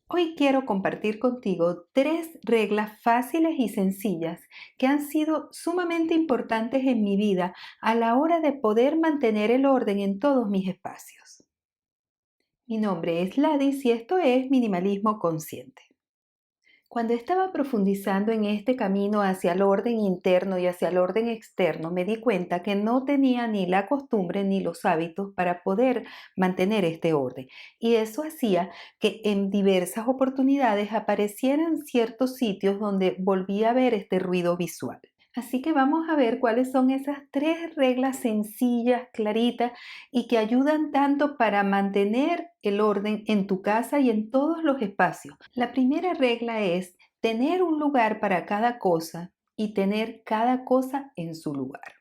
Hoy quiero compartir contigo 3 reglas fáciles y sencillas que han sido sumamente importantes en mi vida a la hora de poder mantener el orden en todos mis espacios. Mi nombre es Ladis y esto es Minimalismo Consciente. Cuando estaba profundizando en este camino hacia el orden interno y hacia el orden externo, me di cuenta que no tenía ni la costumbre ni los hábitos para poder mantener este orden. Y eso hacía que en diversas oportunidades aparecieran ciertos sitios donde volvía a ver este ruido visual. Así que vamos a ver cuáles son esas 3 reglas sencillas, claritas y que ayudan tanto para mantener el orden en tu casa y en todos los espacios. La primera regla es tener un lugar para cada cosa y tener cada cosa en su lugar.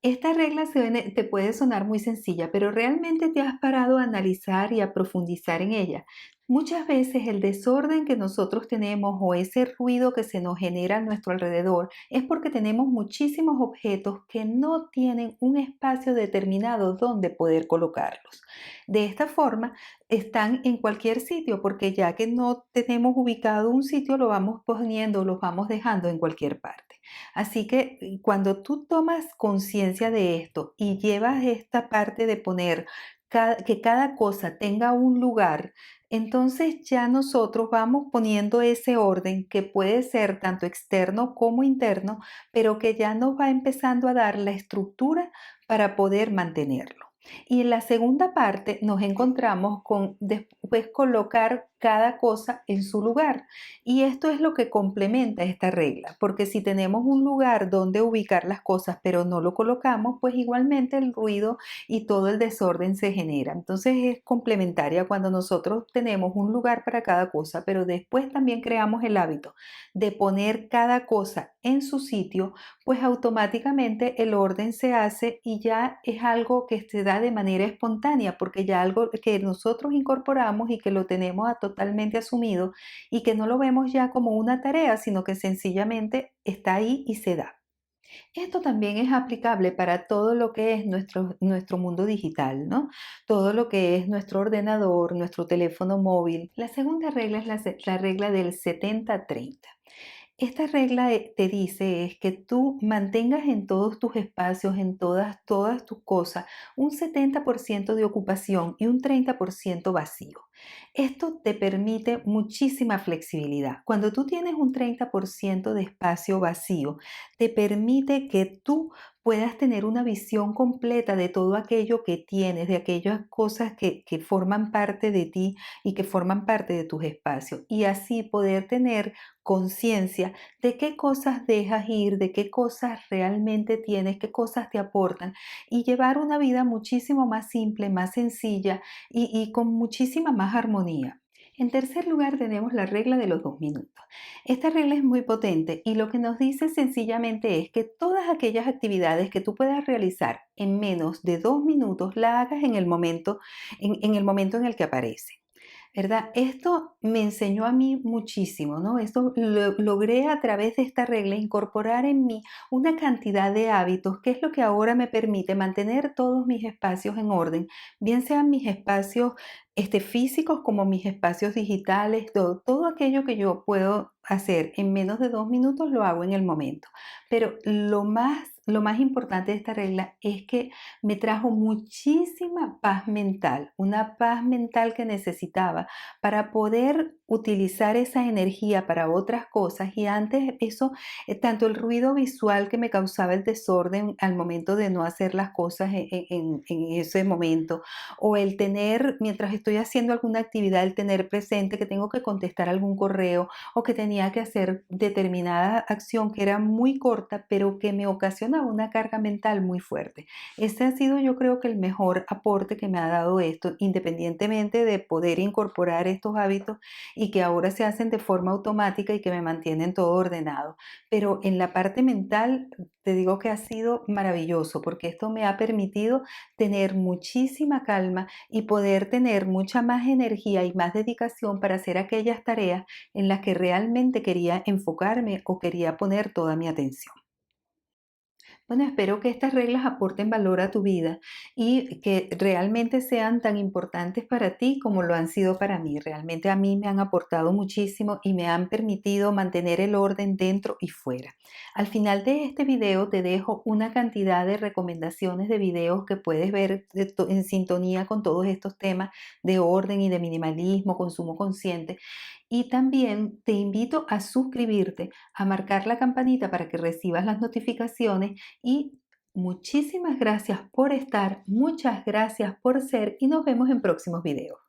Esta regla te puede sonar muy sencilla, pero realmente te has parado a analizar y a profundizar en ella. Muchas veces el desorden que nosotros tenemos o ese ruido que se nos genera a nuestro alrededor es porque tenemos muchísimos objetos que no tienen un espacio determinado donde poder colocarlos. De esta forma, están en cualquier sitio porque ya que no tenemos ubicado un sitio, lo vamos poniendo, los vamos dejando en cualquier parte. Así que cuando tú tomas conciencia de esto y llevas esta parte de poner que cada cosa tenga un lugar, entonces ya nosotros vamos poniendo ese orden que puede ser tanto externo como interno, pero que ya nos va empezando a dar la estructura para poder mantenerlo. Y en la segunda parte nos encontramos con después colocar cada cosa en su lugar. Y esto es lo que complementa esta regla, porque si tenemos un lugar donde ubicar las cosas, pero no lo colocamos, pues igualmente el ruido y todo el desorden se genera. Entonces es complementaria cuando nosotros tenemos un lugar para cada cosa, pero después también creamos el hábito de poner cada cosa en su sitio, pues automáticamente el orden se hace y ya es algo que se da de manera espontánea, porque ya algo que nosotros incorporamos y que lo tenemos totalmente asumido y que no lo vemos ya como una tarea, sino que sencillamente está ahí y se da. Esto también es aplicable para todo lo que es nuestro mundo digital, ¿no? Todo lo que es nuestro ordenador, nuestro teléfono móvil. La segunda regla es la regla del 70-30. Esta regla te dice es que tú mantengas en todos tus espacios, en todas tus cosas, un 70% de ocupación y un 30% vacío. Esto te permite muchísima flexibilidad. Cuando tú tienes un 30% de espacio vacío, te permite que tú puedas tener una visión completa de todo aquello que tienes, de aquellas cosas que forman parte de ti y que forman parte de tus espacios. Y así poder tener conciencia de qué cosas dejas ir, de qué cosas realmente tienes, qué cosas te aportan y llevar una vida muchísimo más simple, más sencilla y con muchísima más armonía. En tercer lugar tenemos la regla de los 2 minutos. Esta regla es muy potente y lo que nos dice sencillamente es que todas aquellas actividades que tú puedas realizar en menos de 2 minutos la hagas en el momento en el momento en el que aparece. ¿Verdad? Esto me enseñó a mí muchísimo, ¿no? Esto logré a través de esta regla incorporar en mí una cantidad de hábitos que es lo que ahora me permite mantener todos mis espacios en orden, bien sean mis espacios físicos como mis espacios digitales, todo aquello que yo puedo hacer en menos de 2 minutos lo hago en el momento. Pero lo más importante de esta regla es que me trajo muchísima paz mental, una paz mental que necesitaba para poder utilizar esa energía para otras cosas y antes eso, tanto el ruido visual que me causaba el desorden al momento de no hacer las cosas en ese momento o el tener, mientras estoy haciendo alguna actividad, el tener presente que tengo que contestar algún correo o que tenía que hacer determinada acción que era muy corta pero que me ocasionaba una carga mental muy fuerte. Ese ha sido yo creo que el mejor aporte que me ha dado esto, independientemente de poder incorporar estos hábitos y que ahora se hacen de forma automática y que me mantienen todo ordenado. Pero en la parte mental te digo que ha sido maravilloso porque esto me ha permitido tener muchísima calma y poder tener mucha más energía y más dedicación para hacer aquellas tareas en las que realmente quería enfocarme o quería poner toda mi atención. Bueno, espero que estas reglas aporten valor a tu vida y que realmente sean tan importantes para ti como lo han sido para mí. Realmente a mí me han aportado muchísimo y me han permitido mantener el orden dentro y fuera. Al final de este video te dejo una cantidad de recomendaciones de videos que puedes ver en sintonía con todos estos temas de orden y de minimalismo, consumo consciente. Y también te invito a suscribirte, a marcar la campanita para que recibas las notificaciones y muchísimas gracias por estar, muchas gracias por ser y nos vemos en próximos videos.